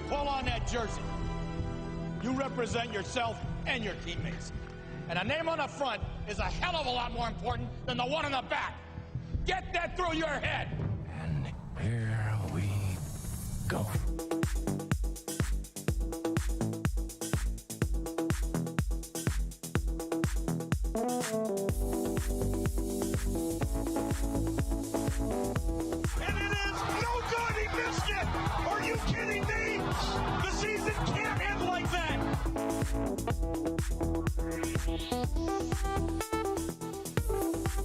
pull on that jersey, you represent yourself and your teammates. And a name on the front is a hell of a lot more important than the one on the back. Get that through your head. And here we go. And it is no good. He missed it. Are you kidding me? The season can't end like that.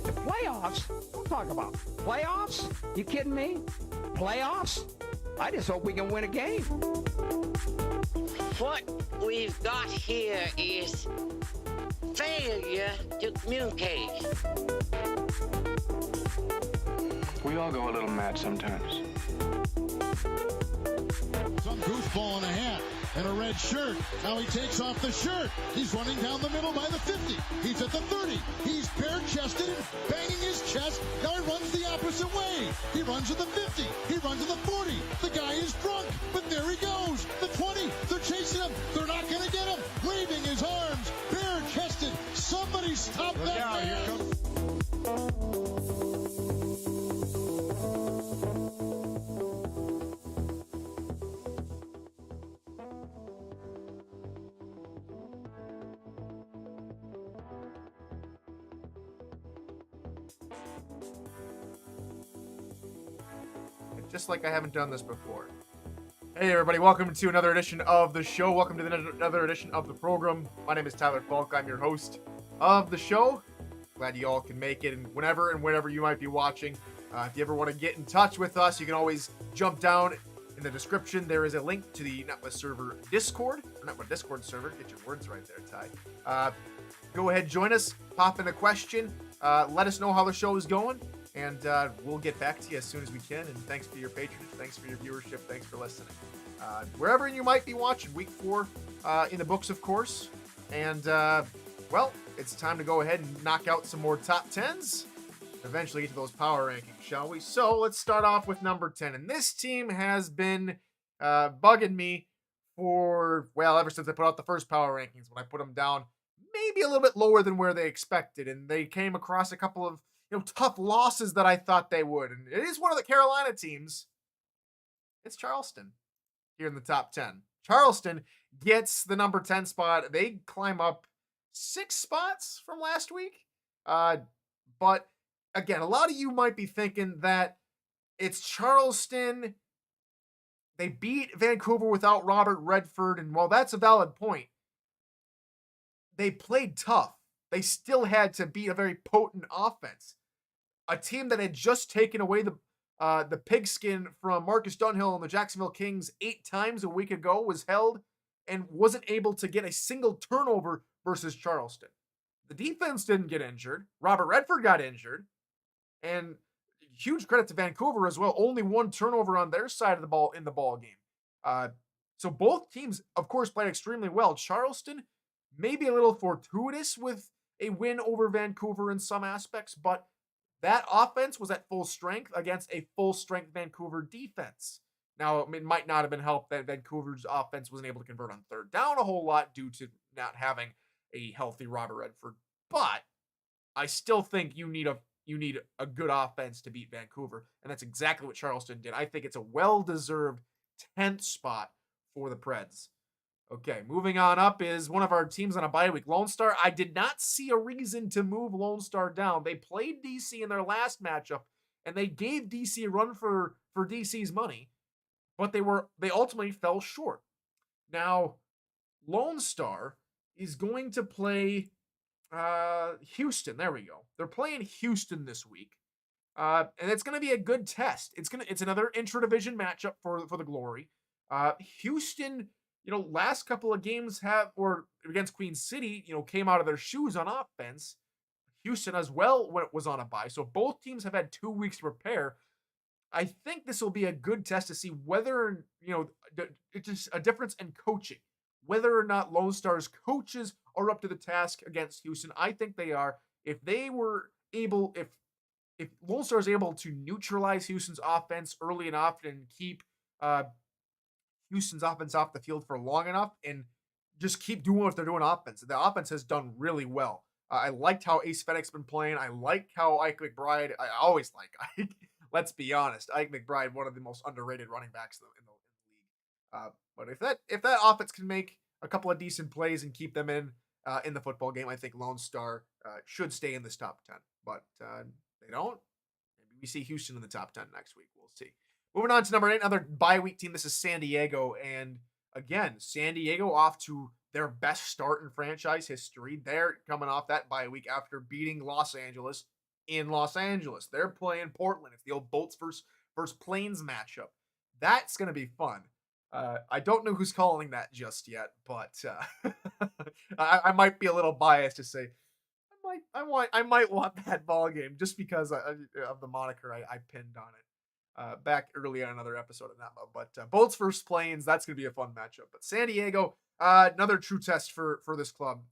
The playoffs? Don't talk about playoffs. You kidding me? Playoffs? I just hope we can win a game. What we've got here is failure to communicate. We all go a little mad sometimes. Some goofball in a hat and a red shirt. Now he takes off the shirt. He's running down the middle by the 50. He's at the 30. He's bare-chested and banging his chest. Now he runs the opposite way. He runs to the 50. He runs to the 40. The guy is drunk, but there he goes. The 20. They're chasing him. They're not going to get him. Waving his arms. Bare-chested. Somebody stop that man. Just like I haven't done this before. Hey everybody, welcome to another edition of the show. Welcome to another edition of the program. My name is Tyler Falk. I'm your host of the show. Glad you all can make it, and whenever you might be watching. If you ever want to get in touch with us, you can always jump down in the description. There is a link to the NETMA server Discord, or NETMA Discord server. Get your words right there, Ty. Go ahead, join us, pop in a question, let us know how the show is going. And we'll get back to you as soon as we can. And thanks for your patronage. Thanks for your viewership. Thanks for listening. Wherever you might be watching, week 4 in the books, of course. And, well, it's time to go ahead and knock out some more top 10s. Eventually get to those power rankings, shall we? So let's start off with number 10. And this team has been bugging me for, well, ever since I put out the first power rankings. When I put them down maybe a little bit lower than where they expected. And they came across a couple of tough losses that I thought they would. And it is one of the Carolina teams. It's Charleston here in the top 10. Charleston gets the number 10 spot. They climb up 6 spots from last week. But again, a lot of you might be thinking that it's Charleston. They beat Vancouver without Robert Redford. And while that's a valid point, they played tough. They still had to beat a very potent offense. A team that had just taken away the pigskin from Marcus Dunhill and the Jacksonville Kings 8 times a week ago was held and wasn't able to get a single turnover versus Charleston. The defense didn't get injured. Robert Redford got injured. And huge credit to Vancouver as well. Only 1 turnover on their side of the ball in the ball game. So both teams, of course, played extremely well. Charleston, maybe a little fortuitous with a win over Vancouver in some aspects, but that offense was at full strength against a full-strength Vancouver defense. Now, it might not have been helped that Vancouver's offense wasn't able to convert on third down a whole lot due to not having a healthy Robert Redford, but I still think you need a good offense to beat Vancouver, and that's exactly what Charleston did. I think it's a well-deserved 10th spot for the Preds. Okay, moving on up is one of our teams on a bye week, Lone Star. I did not see a reason to move Lone Star down. They played DC in their last matchup, and they gave DC a run for DC's money, but they ultimately fell short. Now, Lone Star is going to play Houston. There we go. They're playing Houston this week, and it's going to be a good test. It's another intra-division matchup for the Glory. Houston, last couple of games against Queen City, came out of their shoes on offense. Houston as well when it was on a bye. So both teams have had 2 weeks to prepare. I think this will be a good test to see whether, it's just a difference in coaching. Whether or not Lone Star's coaches are up to the task against Houston. I think they are. If Lone Star is able to neutralize Houston's offense early enough and keep Houston's offense off the field for long enough and just keep doing what they're doing offense. The offense has done really well. I liked how Ace Fedek's been playing. I like how Ike McBride. I always like Ike. Let's be honest, Ike McBride, one of the most underrated running backs in the league. But if that offense can make a couple of decent plays and keep them in the football game, I think Lone Star should stay in this top 10. But they don't. Maybe we see Houston in the top 10 next week. We'll see. Moving on to number 8, another bye week team. This is San Diego. And again, San Diego off to their best start in franchise history. They're coming off that bye week after beating Los Angeles in Los Angeles. They're playing Portland. It's the old Bolts versus Plains matchup. That's going to be fun. I don't know who's calling that just yet, but I might be a little biased to say I might want that ball game just because of the moniker I pinned on it back early on another episode of NETMA. But Bolts versus Plains, that's going to be a fun matchup. But San Diego, another true test for this club.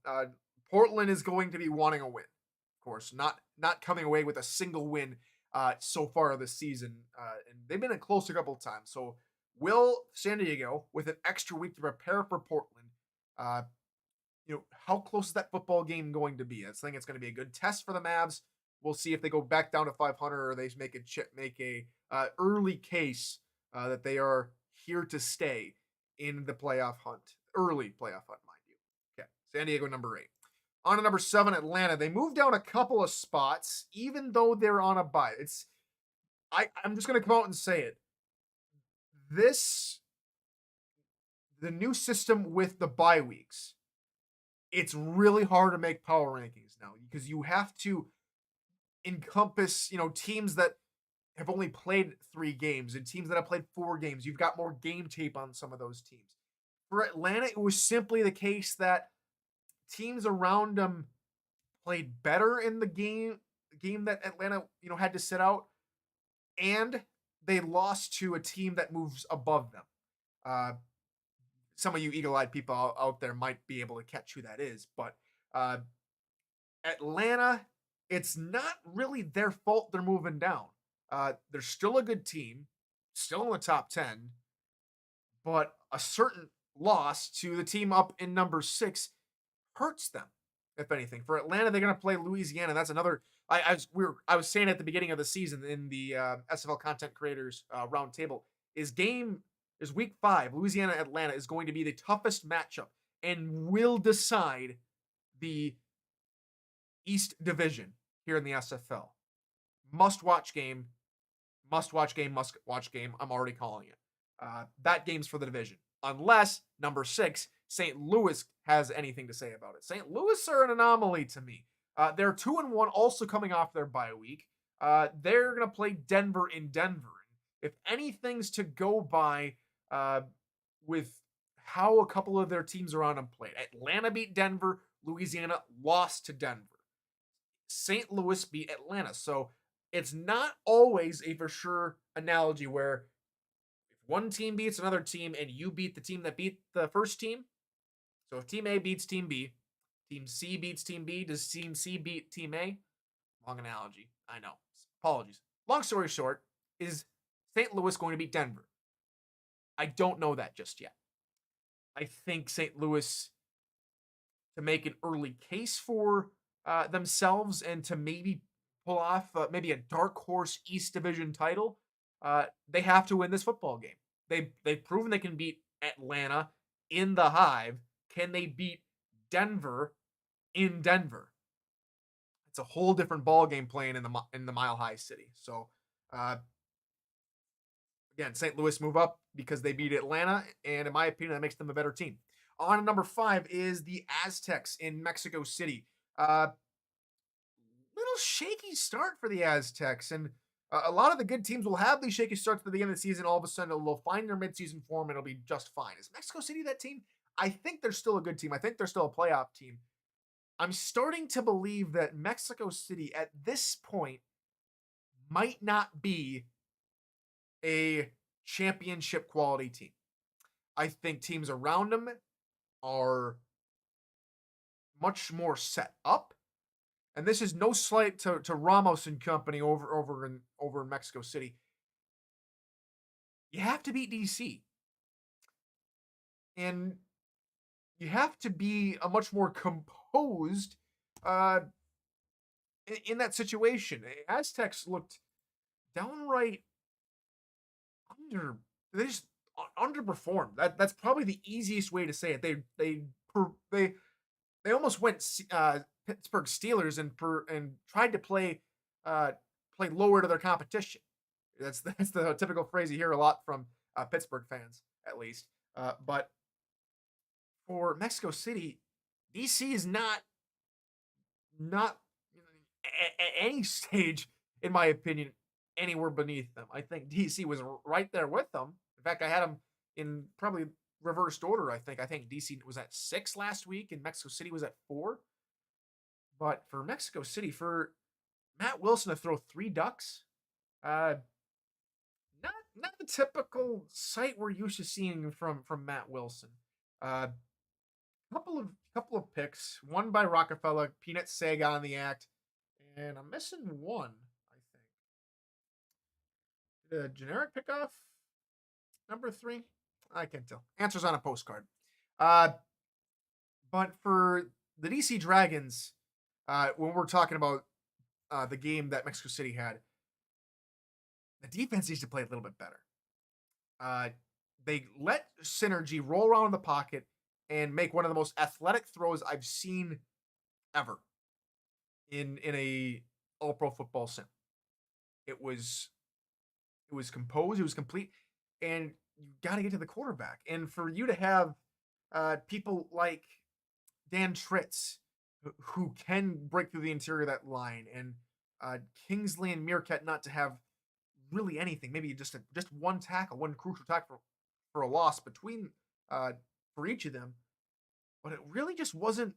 Portland is going to be wanting a win, of course, not coming away with a single win so far this season, and they've been close a couple of times. So will San Diego, with an extra week to prepare for Portland, how close is that football game going to be? I think it's going to be a good test for the Mavs. We'll see if they go back down to 500 or they make a early case that they are here to stay in the playoff hunt. Early playoff hunt, mind you. Okay, San Diego number 8. On to number 7, Atlanta. They moved down a couple of spots, even though they're on a bye. I'm just going to come out and say it. The new system with the bye weeks, it's really hard to make power rankings now because you have to encompass, teams that have only played 3 games and teams that have played 4 games. You've got more game tape on some of those teams. For Atlanta, it was simply the case that teams around them played better in the game that Atlanta, had to sit out, and they lost to a team that moves above them. Some of you eagle-eyed people out there might be able to catch who that is, but Atlanta, it's not really their fault they're moving down. They're still a good team, still in the top 10, but a certain loss to the team up in number 6 hurts them, if anything. For Atlanta, they're going to play Louisiana. That's another. I was saying at the beginning of the season in the SFL Content Creators Roundtable, is Week 5. Louisiana Atlanta is going to be the toughest matchup and will decide the East Division here in the SFL. Must-watch game. I'm already calling it. That game's for the division. Unless, number 6, St. Louis has anything to say about it. St. Louis are an anomaly to me. They're 2-1, also coming off their bye week. They're going to play Denver in Denver. If anything's to go by with how a couple of their teams around them played. Atlanta beat Denver. Louisiana lost to Denver. St. Louis beat Atlanta. So it's not always a for sure analogy where if one team beats another team and you beat the team that beat the first team. So if Team A beats Team B, Team C beats Team B, does Team C beat Team A? Long analogy. I know. Apologies. Long story short, is St. Louis going to beat Denver? I don't know that just yet. I think St. Louis, to make an early case for themselves and to maybe pull off maybe a dark horse East Division title, they have to win this football game. They've proven they can beat Atlanta in the Hive. Can they beat Denver in Denver? It's a whole different ball game playing in the Mile High City. So again, St. Louis move up because they beat Atlanta, and in my opinion, that makes them a better team. On to number 5 is the Aztecs in Mexico City. Little shaky start for the Aztecs, and a lot of the good teams will have these shaky starts at the beginning of the season. All of a sudden, they'll find their midseason form, and it'll be just fine. Is Mexico City that team? I think they're still a good team. I think they're still a playoff team. I'm starting to believe that Mexico City at this point might not be a championship quality team. I think teams around them are much more set up. And this is no slight to Ramos and company over in Mexico City. You have to beat DC. And you have to be a much more composed uh, in that situation. Aztecs looked downright under. They just underperformed. That's probably the easiest way to say it. They almost went Pittsburgh Steelers and tried to play lower to their competition. That's the typical phrase you hear a lot from Pittsburgh fans, at least. But for Mexico City, DC is not at any stage, in my opinion, anywhere beneath them. I think DC was right there with them. In fact, I had them in probably reversed order. I think DC was at 6 last week, and Mexico City was at 4. But for Mexico City, for Matt Wilson to throw 3 ducks, not the typical sight we're used to seeing from Matt Wilson. Uh, couple of picks, one by Rockefeller, Peanut Sega on the act, and I'm missing one. I think the generic pickoff number 3. I can't tell. Answers on a postcard. But for the DC Dragons, when we're talking about the game that Mexico City had, the defense needs to play a little bit better. They let Synergy roll around in the pocket and make one of the most athletic throws I've seen ever in a all-pro football sim. It was composed, it was complete, and you got to get to the quarterback. And for you to have people like Dan Tritz, who can break through the interior of that line, and Kingsley and Meerkat not to have really anything, maybe just one tackle, one crucial tackle for a loss between for each of them, but it really just wasn't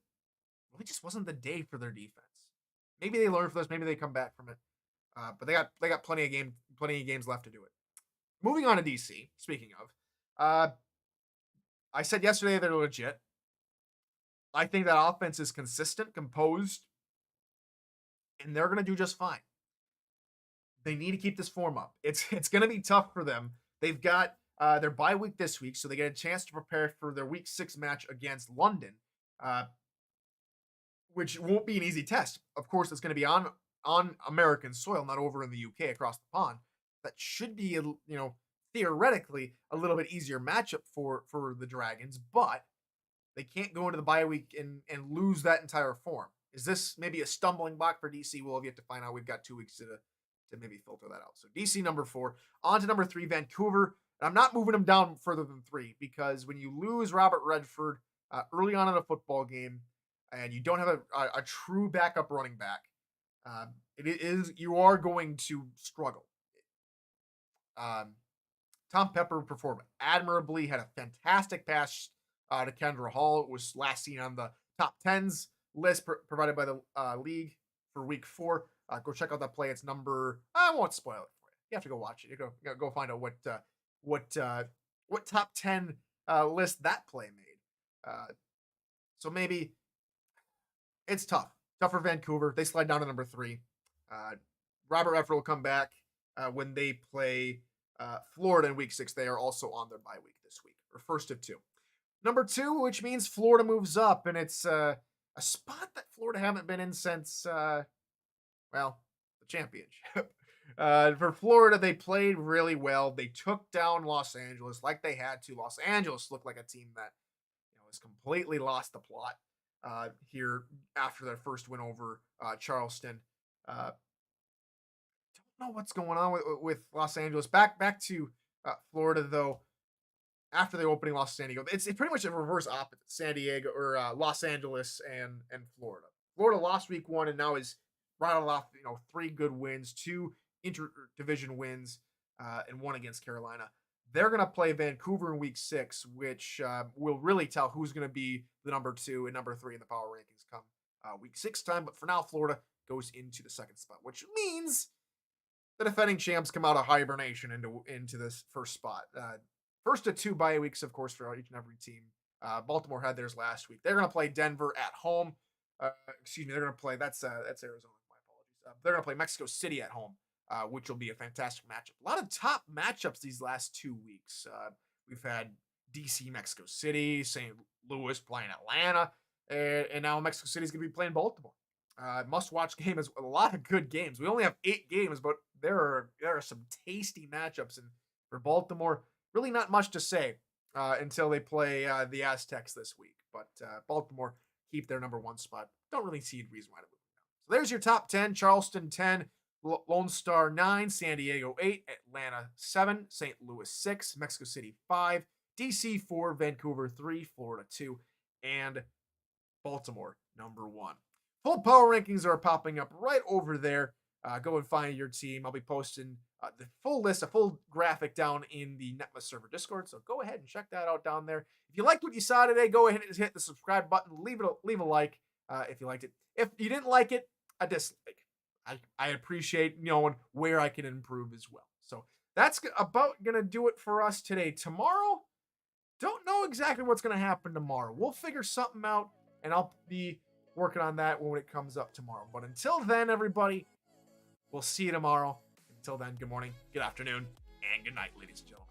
the day for their defense. Maybe they learn from this, maybe they come back from it, but they got plenty of games left to do it. Moving on to DC. Speaking of, I said yesterday they're legit. I think that offense is consistent, composed, and they're going to do just fine. They need to keep this form up. It's going to be tough for them. They've got their bye week this week, so they get a chance to prepare for their week 6 match against London, which won't be an easy test. Of course, it's going to be on American soil, not over in the UK across the pond. That should be, theoretically a little bit easier matchup for the Dragons, but they can't go into the bye week and lose that entire form. Is this maybe a stumbling block for DC? We'll have yet to find out. We've got 2 weeks to maybe filter that out. So DC number 4. On to number 3, Vancouver. And I'm not moving them down further than 3 because when you lose Robert Redford early on in a football game and you don't have a true backup running back, you are going to struggle. Tom Pepper performed admirably, had a fantastic pass to Kendra Hall. It was last seen on the top 10s list provided by the league for week 4. Go check out that play. It's number, I won't spoil it for you. You have to go watch it. You go find out what top 10 list that play made. So maybe it's tough for Vancouver. They slide down to number 3. Robert Redford will come back when they play Florida in week 6. They are also on their bye week this week, or first of 2. Number 2, which means Florida moves up, and it's a spot that Florida haven't been in since, the championship. For Florida, they played really well. They took down Los Angeles like they had to. Los Angeles looked like a team that has completely lost the plot here after their first win over Charleston. Don't know what's going on with Los Angeles. Back to Florida, though. After the opening loss to San Diego, it's pretty much a reverse opposite. San Diego or Los Angeles and Florida. Florida lost week 1 and now is rattled off 3 good wins, 2 interdivision wins, and 1 against Carolina. They're going to play Vancouver in week 6, which will really tell who's going to be the number 2 and number 3 in the power rankings come week 6 time. But for now, Florida goes into the 2nd spot, which means the defending champs come out of hibernation into this first spot. First of 2 bye weeks, of course, for each and every team. Baltimore had theirs last week. They're going to play Denver at home. They're going to play, that's Arizona, my apologies. They're going to play Mexico City at home, which will be a fantastic matchup. A lot of top matchups these last 2 weeks. We've had DC, Mexico City, St. Louis playing Atlanta, and now Mexico City is going to be playing Baltimore. Must-watch game is a lot of good games. We only have 8 games, but there are some tasty matchups. And for Baltimore, really not much to say until they play the Aztecs this week. But Baltimore keep their number 1 spot. Don't really see a reason why to move them down. So there's your top 10. Charleston 10, Lone Star 9, San Diego 8, Atlanta 7, St. Louis 6, Mexico City 5, DC 4, Vancouver 3, Florida 2, and Baltimore number 1. Full power rankings are popping up right over there. Go and find your team. I'll be posting the full list, a full graphic down in the NETMA server Discord. So go ahead and check that out down there. If you liked what you saw today, go ahead and hit the subscribe button. Leave a like if you liked it. If you didn't like it, a dislike. I appreciate knowing where I can improve as well. So that's about going to do it for us today. Tomorrow, don't know exactly what's going to happen tomorrow. We'll figure something out, and I'll be working on that when it comes up tomorrow. But until then, everybody, we'll see you tomorrow. Until then, good morning, good afternoon, and good night, ladies and gentlemen.